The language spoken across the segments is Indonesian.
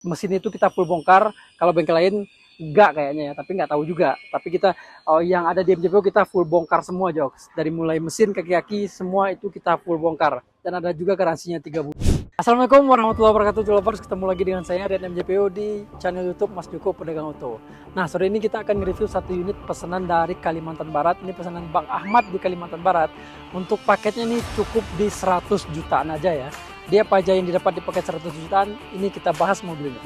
mesin itu kita full bongkar. Kalau bengkel lain enggak kayaknya ya, tapi nggak tahu juga. Tapi kita yang ada di MJPO kita full bongkar semua, Joks. Dari mulai mesin, kaki-kaki, semua itu kita full bongkar. Dan ada juga garansinya 3 bulan. Assalamualaikum warahmatullahi wabarakatuh, lovers. Ketemu lagi dengan saya dan MJPO di channel YouTube Mas Joko Pedagang Auto. Nah, sore ini kita akan review satu unit pesanan dari Kalimantan Barat. Ini pesanan Bang Ahmad di Kalimantan Barat. Untuk paketnya ini cukup di 100 jutaan aja ya. Dia apa aja yang didapat di paket 100 jutaan? Ini kita bahas mobilnya.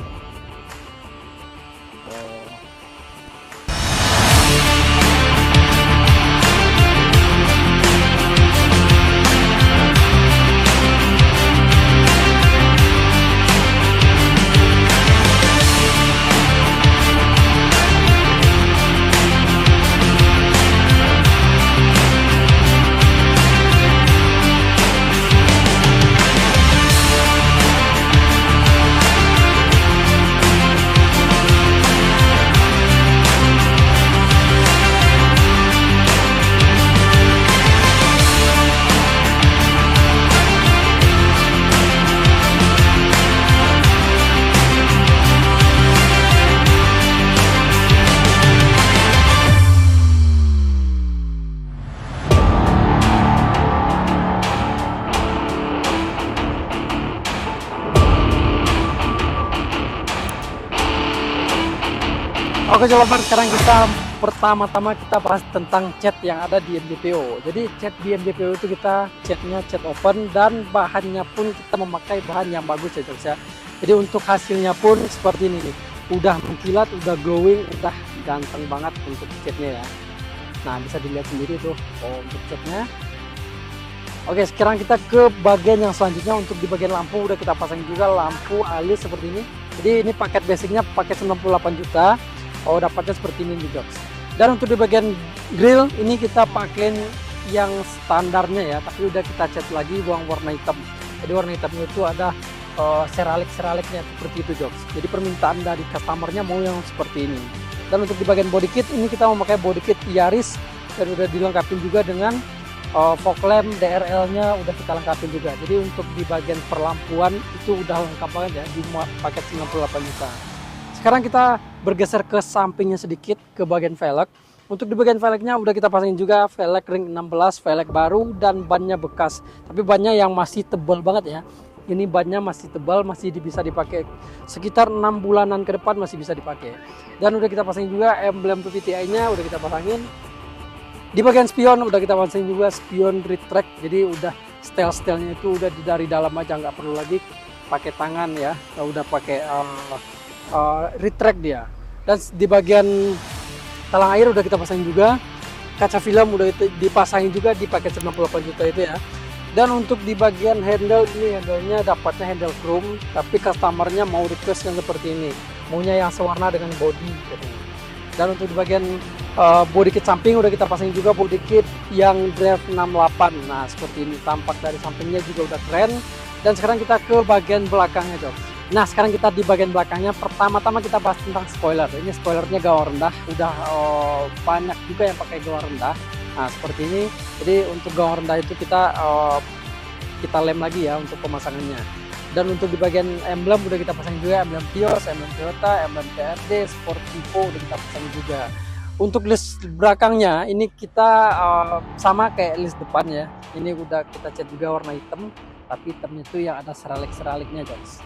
Oke, coba sekarang kita pertama-tama kita bahas tentang cat yang ada di MJPO. Jadi cat di MJPO itu kita catnya cat open dan bahannya pun kita memakai bahan yang bagus ya, Jok ya. Jadi untuk hasilnya pun seperti ini nih. Udah mengkilat, udah glowing, udah ganteng banget untuk catnya ya. Nah, bisa dilihat sendiri tuh untuk catnya. Oke, sekarang kita ke bagian yang selanjutnya. Untuk di bagian lampu udah kita pasang juga lampu alis seperti ini. Jadi ini paket basicnya paket 98 juta. Oh, dapatnya seperti ini nih, Joks. Dan untuk di bagian grill ini kita pakai yang standarnya ya, tapi udah kita cat lagi warna hitam. Jadi warna hitamnya itu ada seralik-seraliknya seperti itu, Joks. Jadi permintaan dari customernya mau yang seperti ini. Dan untuk di bagian body kit ini kita memakai body kit Yaris dan udah dilengkapi juga dengan fog lamp DRL-nya udah kita lengkapin juga. Jadi untuk di bagian perlampuan itu udah lengkap banget ya di paket 98 juta. Sekarang kita bergeser ke sampingnya sedikit ke bagian velg. Untuk di bagian velgnya udah kita pasangin juga velg ring 16, velg baru dan bannya bekas. Tapi bannya yang masih tebal banget ya. Ini bannya masih tebal, masih bisa dipakai sekitar 6 bulanan ke depan masih bisa dipakai. Dan udah kita pasangin juga emblem PTI-nya udah kita pasangin. Di bagian spion udah kita pasangin juga spion retract. Jadi udah style-stylenya itu udah dari dalam aja, nggak perlu lagi pakai tangan ya. Udah pakai retract dia. Dan di bagian talang air udah kita pasangin juga, kaca film udah dipasangin juga di paket 98 juta itu ya. Dan untuk di bagian handle ini, handlenya dapatnya handle chrome, tapi customernya mau request yang seperti ini, maunya yang sewarna dengan body gitu. Dan untuk di bagian body kit samping udah kita pasangin juga body kit yang drive 68. Nah seperti ini tampak dari sampingnya juga udah keren. Dan sekarang kita ke bagian belakangnya, Joks. Nah sekarang kita di bagian belakangnya, pertama-tama kita bahas tentang spoiler. Ini spoilernya gawang rendah, udah banyak juga yang pakai gawang rendah. Nah seperti ini. Jadi untuk gawang rendah itu kita lem lagi ya untuk pemasangannya. Dan untuk di bagian emblem udah kita pasang juga, emblem Vios, emblem Toyota, emblem TRD, Sportivo udah kita pasang juga. Untuk list belakangnya ini kita sama kayak list depan ya. Ini udah kita cat juga warna hitam, tapi hitamnya itu yang ada seralik-seraliknya, guys.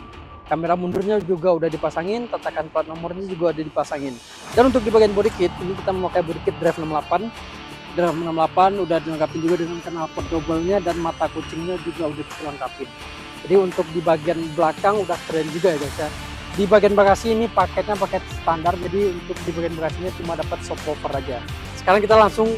Kamera mundurnya juga udah dipasangin, tatakan plat nomornya juga udah dipasangin. Dan untuk di bagian body kit ini kita memakai body kit drive 68. Drive 68 udah dilengkapi juga dengan knalpot double-nya dan mata kucingnya juga udah dilengkapi. Jadi untuk di bagian belakang udah keren juga ya, guys ya. Di bagian bagasi ini paketnya paket standar, jadi untuk di bagian bagasinya cuma dapat subwoofer aja. Sekarang kita langsung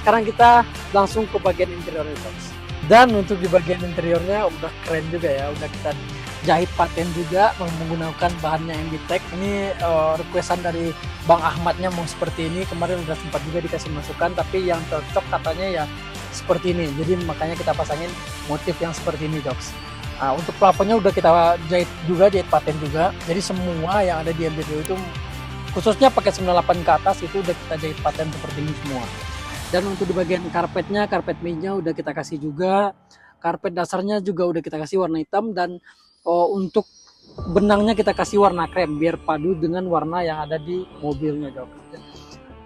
sekarang kita langsung ke bagian interiornya, guys. Dan untuk di bagian interiornya udah keren juga ya, udah kita jahit paten juga menggunakan bahannya MBTech. Ini requestan dari Bang Ahmadnya mau seperti ini, kemarin udah sempat juga dikasih masukan, tapi yang cocok katanya ya seperti ini. Jadi makanya kita pasangin motif yang seperti ini, Joks. Nah, untuk plafonnya udah kita jahit juga, jahit paten juga. Jadi semua yang ada di MBTech itu khususnya pakai 98 ke atas itu udah kita jahit paten seperti ini semua. Dan untuk di bagian karpetnya, karpet meja udah kita kasih juga. Karpet dasarnya juga udah kita kasih warna hitam. Dan untuk benangnya kita kasih warna krem biar padu dengan warna yang ada di mobilnya, Jok.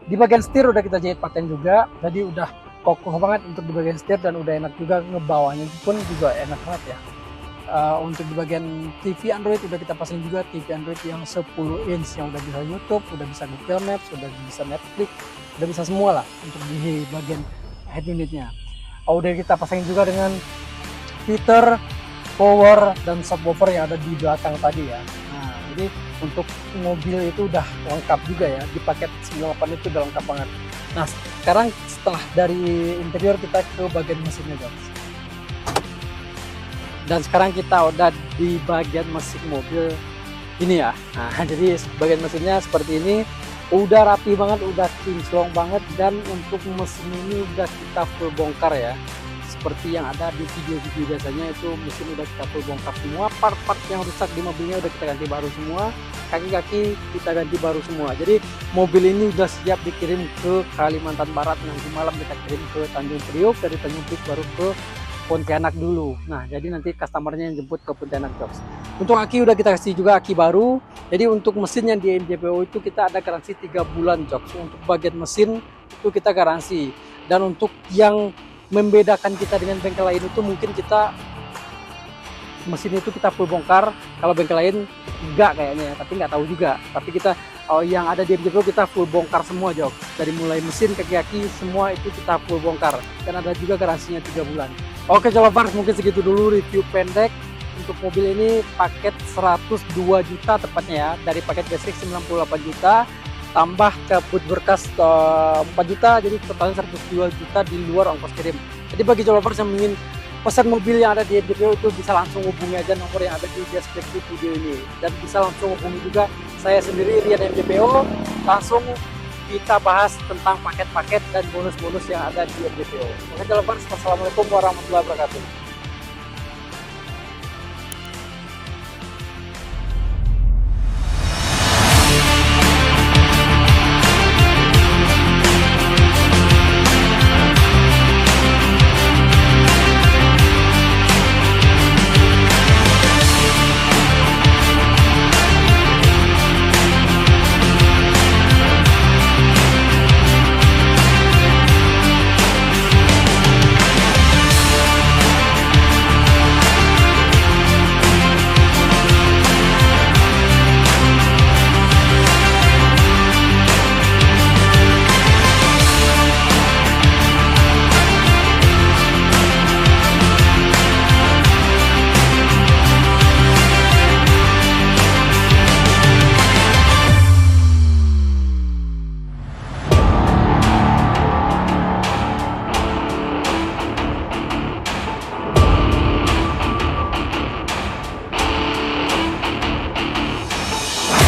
Di bagian setir udah kita jahit paten juga, jadi udah kokoh banget untuk di bagian setir dan udah enak juga ngebawanya pun juga enak banget ya. Untuk di bagian TV Android udah kita pasang juga TV Android yang 10 inch yang udah bisa YouTube, udah bisa Google Maps, udah bisa Netflix, udah bisa semua lah untuk di bagian head unitnya. Udah kita pasang juga dengan heater, power, dan subwoofer yang ada di belakang tadi ya. Nah, jadi untuk mobil itu udah lengkap juga ya, di paket 98 itu udah lengkap banget. Nah, sekarang setelah dari interior kita ke bagian mesinnya, guys. Dan sekarang kita udah di bagian mesin mobil ini ya. Nah, jadi bagian mesinnya seperti ini, udah rapi banget, udah kinclong banget, dan untuk mesin ini udah kita full bongkar ya. Seperti yang ada di video-video biasanya, itu mesin udah kita full bongkar semua, part-part yang rusak di mobilnya udah kita ganti baru semua, kaki-kaki kita ganti baru semua. Jadi mobil ini udah siap dikirim ke Kalimantan Barat, nanti malam kita kirim ke Tanjung Priok, dari Tanjung Priok baru ke Pontianak dulu. Nah, jadi nanti customernya yang jemput ke Pontianak, Jobs. Untuk aki udah kita kasih juga aki baru. Jadi untuk mesin yang di MJPO itu kita ada garansi 3 bulan, Jobs. Untuk bagian mesin itu kita garansi. Dan untuk yang membedakan kita dengan bengkel lain itu mungkin kita mesin itu kita full bongkar, kalau bengkel lain enggak kayaknya ya, tapi nggak tahu juga. Tapi kita yang ada di MJPO kita full bongkar semua, Jok. Dari mulai mesin, kaki-kaki semua itu kita full bongkar. Dan ada juga garansinya 3 bulan. Oke, Jolopers, mungkin segitu dulu review pendek untuk mobil ini, paket 102 juta tepatnya ya. Dari paket basic 98 juta tambah cabut berkas 4 juta, jadi totalnya 102 juta di luar ongkos kirim. Jadi bagi Jolopers yang ingin pesan mobil yang ada di MJPO itu bisa langsung hubungi aja nomor yang ada di deskripsi video ini, dan bisa langsung hubungi juga saya sendiri, Rian MJPO. Langsung kita bahas tentang paket-paket dan bonus-bonus yang ada di MJPO. Oke, Jolopers, wassalamualaikum warahmatullahi wabarakatuh.